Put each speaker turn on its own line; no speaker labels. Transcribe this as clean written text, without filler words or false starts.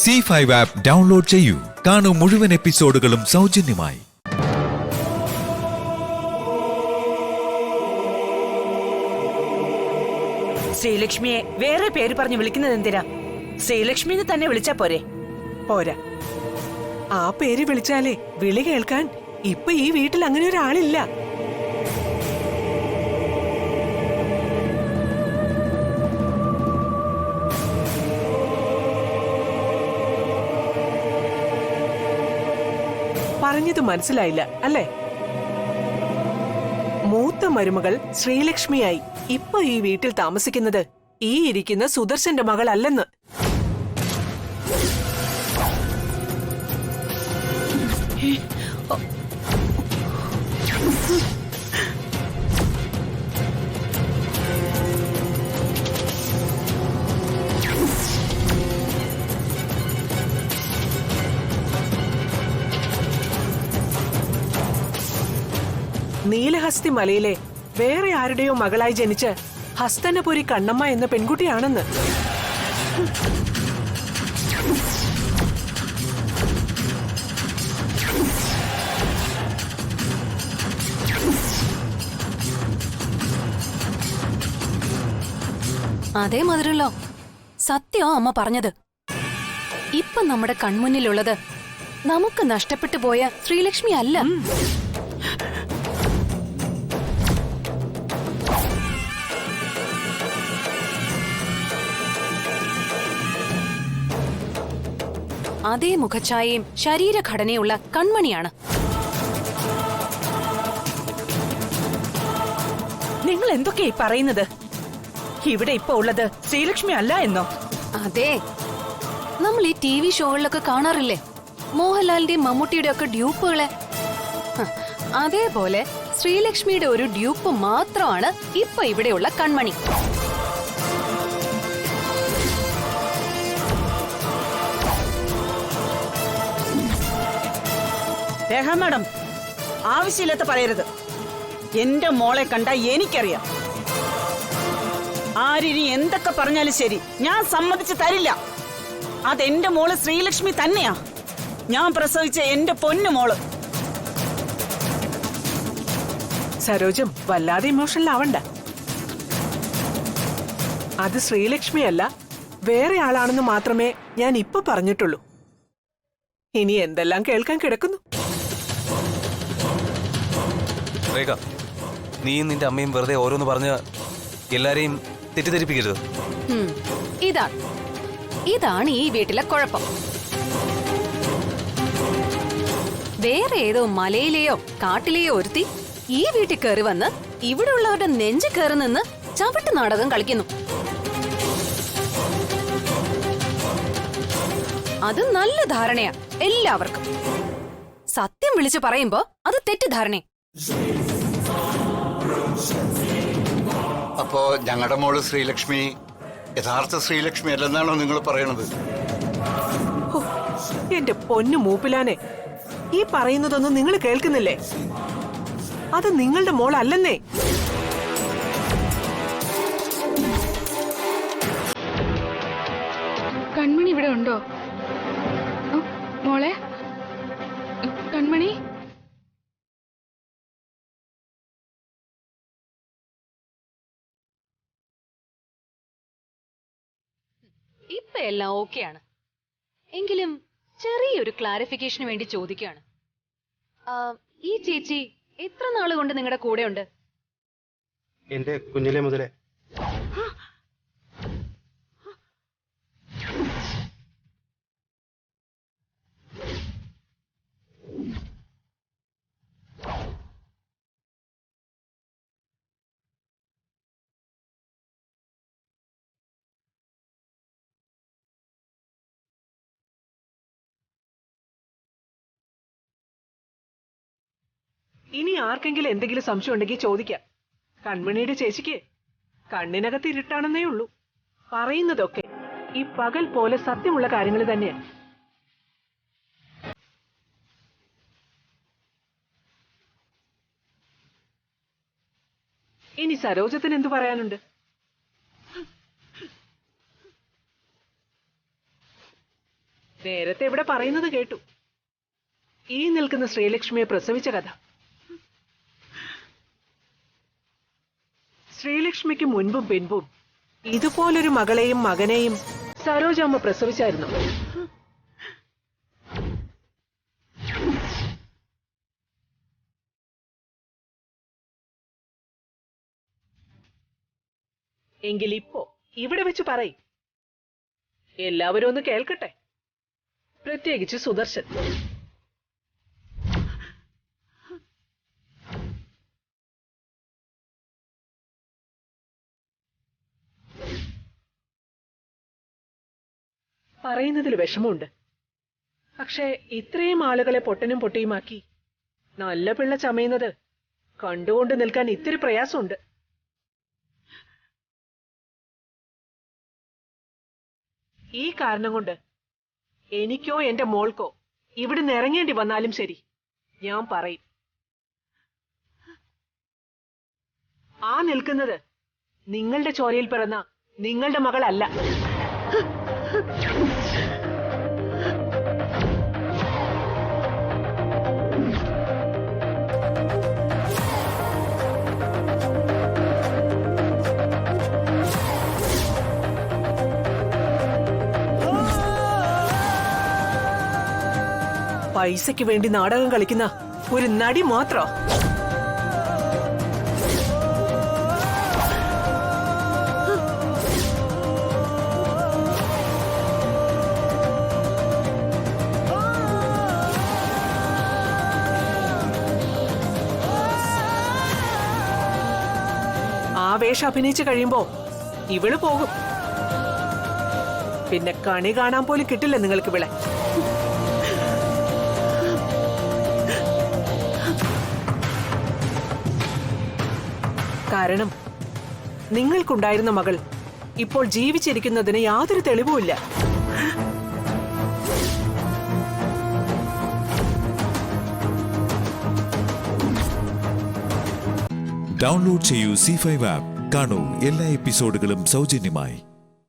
C5 app download ചെയ്യൂ. കാണൂ മുഴുവൻ എപ്പിസോഡുകളും സൗജന്യമായി.
ശ്രീലക്ഷ്മിയെ വേറെ പേര് പറഞ്ഞു വിളിക്കുന്നത് എന്തിനാ? ശ്രീലക്ഷ്മിന്ന് തന്നെ വിളിച്ചാ പോരെ?
പോരാ, ആ പേര് വിളിച്ചാലേ വിളി കേൾക്കാൻ ഇപ്പൊ ഈ വീട്ടിൽ അങ്ങനെ ഒരാളില്ല. പറഞ്ഞത് മനസ്സിലായില്ല അല്ലേ? മൂത്ത മരുമകൾ ശ്രീലക്ഷ്മിയായി ഇപ്പൊ ഈ വീട്ടിൽ താമസിക്കുന്നത് ഈ ഇരിക്കുന്ന സുദർശന്റെ മകളല്ലെന്ന്. നീലഹസ്തി മലയിലെ വേറെ ആരുടെയോ മകളായി ജനിച്ച് ഹസ്തനപുരി കണ്ണമ്മ എന്ന പെൺകുട്ടിയാണെന്ന്.
അതേ മധുരല്ലോ, സത്യോ അമ്മ പറഞ്ഞത്. ഇപ്പൊ നമ്മുടെ കൺമുന്നിലുള്ളത് നമുക്ക് നഷ്ടപ്പെട്ടു പോയ ശ്രീലക്ഷ്മി അല്ല. അതേ മുഖഛായയും ശരീരഘടനയുള്ള കൺമണിയാണ്.
നിങ്ങൾ എന്തൊക്കെയായി പറയുന്നത്? ഇവിടെ ഇപ്പൊ ഉള്ളത് ശ്രീലക്ഷ്മി അല്ല എന്നോ?
അതെ, നമ്മൾ ഈ TV ഷോകളിലൊക്കെ കാണാറില്ലേ മോഹൻലാലിന്റെയും മമ്മൂട്ടിയുടെ ഒക്കെ ഡ്യൂപ്പുകളെ? അതേപോലെ ശ്രീലക്ഷ്മിയുടെ ഒരു ഡ്യൂപ്പ് മാത്രമാണ് ഇപ്പൊ ഇവിടെയുള്ള കൺമണി.
രേഖ മാഡം, ആവശ്യമില്ലാത്ത പറയരുത്. എന്റെ മോളെ കണ്ട എനിക്കറിയാം. ആരിനി എന്തൊക്കെ പറഞ്ഞാലും ശരി, ഞാൻ സമ്മതിച്ചു തരില്ല. അതെന്റെ മോള് ശ്രീലക്ഷ്മി തന്നെയാ. ഞാൻ പ്രസവിച്ച എന്റെ പൊന്നു മോള്.
സരോജം വല്ലാതെ ഇമോഷണൽ ആവണ്ട. അത് ശ്രീലക്ഷ്മിയല്ല, വേറെ ആളാണെന്ന് മാത്രമേ ഞാൻ ഇപ്പൊ പറഞ്ഞിട്ടുള്ളൂ. ഇനി എന്തെല്ലാം കേൾക്കാൻ കിടക്കുന്നു.
രേഖ, നീയും നിന്റെ അമ്മയും വെറുതെ ഓരോന്ന് പറഞ്ഞ് എല്ലാരെയും തെറ്റിദ്ധരിപ്പിക്കരുത്.
ഇതാണ് ഈ വീട്ടിലെ കുഴപ്പം. വേറെ ഏതോ മലയിലെയോ കാട്ടിലെയോ ഒരുത്തി ഈ വീട്ടിൽ കയറി വന്ന് ഇവിടെ ഉള്ളവരുടെ നെഞ്ച് കയറി നിന്ന് ചവിട്ട് നാടകം കളിക്കുന്നു. അത് നല്ല ധാരണയാ എല്ലാവർക്കും. സത്യം വിളിച്ചു പറയുമ്പോ അത് തെറ്റിദ്ധാരണ.
അപ്പോ ഞങ്ങളുടെ മോള് ശ്രീലക്ഷ്മി യഥാർത്ഥ ശ്രീലക്ഷ്മി അല്ലെന്നാണോ നിങ്ങൾ പറയണത്?
എന്റെ പൊന്നു മൂപ്പിലാനെ, ഈ പറയുന്നതൊന്നും നിങ്ങൾ കേൾക്കുന്നില്ലേ? അത് നിങ്ങളുടെ മോൾ അല്ലെന്നേ.
കൺമണി ഇവിടെ ഉണ്ടോ? മോളെ കൺമണി,
ഇപ്പൊ എല്ലാം ഓക്കെയാണ്. എങ്കിലും ചെറിയൊരു ക്ലാരിഫിക്കേഷന് വേണ്ടി ചോദിക്കുകയാണ്. ഈ ചേച്ചി എത്ര നാള് കൊണ്ട് നിങ്ങളുടെ കൂടെ ഉണ്ട്?
എന്റെ കുഞ്ഞിലെ മുതലേ.
ഇനി ആർക്കെങ്കിലും എന്തെങ്കിലും സംശയം ഉണ്ടെങ്കിൽ ചോദിക്കാം. കൺമണിയുടെ ചേച്ചിക്ക് കണ്ണിനകത്ത് ഇരുട്ടാണെന്നേ ഉള്ളൂ. പറയുന്നതൊക്കെ ഈ പകൽ പോലെ സത്യമുള്ള കാര്യങ്ങൾ തന്നെയാ. ഇനി സരോജത്തിന് എന്തു പറയാനുണ്ട്? നേരത്തെ ഇവിടെ പറയുന്നത് കേട്ടു. ഈ നിൽക്കുന്ന ശ്രീലക്ഷ്മിയെ പ്രസവിച്ച കഥ. ശ്രീലക്ഷ്മിക്ക് മുൻപും പിൻപും ഇതുപോലൊരു മകളെയും മകനെയും സരോജാമ്മ പ്രസവിച്ചായിരുന്നു. എങ്കിലിപ്പോ ഇവിടെ വെച്ച് പറയും. എല്ലാവരും ഒന്ന് കേൾക്കട്ടെ, പ്രത്യേകിച്ച് സുദർശൻ. പറയുന്നതിൽ വിഷമമുണ്ട്. പക്ഷേ ഇത്രയും ആളുകളെ പൊട്ടനും പൊട്ടിയുമാക്കി നല്ല പിള്ള ചമയുന്നത് കണ്ടുകൊണ്ട് നിൽക്കാൻ ഇത്തിരി പ്രയാസമുണ്ട്. ഈ കാരണം കൊണ്ട് എനിക്കോ എന്റെ മോൾക്കോ ഇവിടുന്ന് ഇറങ്ങേണ്ടി വന്നാലും ശരി, ഞാൻ പറയും. ആ നിൽക്കുന്നത് നിങ്ങളുടെ ചോരയിൽ പിറന്ന നിങ്ങളുടെ മകളല്ല. പൈസയ്ക്ക് വേണ്ടി നാടകം കളിക്കുന്ന ഒരു നടി മാത്രം. ആ വേഷം അഭിനയിച്ചു കഴിയുമ്പോ ഇവള് പോകും. പിന്നെ കണി കാണാൻ പോലും കിട്ടില്ല നിങ്ങൾക്ക് ഇവളെ. കാരണം നിങ്ങൾക്കുണ്ടായിരുന്ന മകൾ ഇപ്പോൾ ജീവിച്ചിരിക്കുന്നതിന് യാതൊരു തെളിവുമില്ല.
ഡൗൺലോഡ് ചെയ്യൂ C5 ആപ്പ്. കാണൂ എല്ലാ എപ്പിസോഡുകളും സൗജന്യമായി.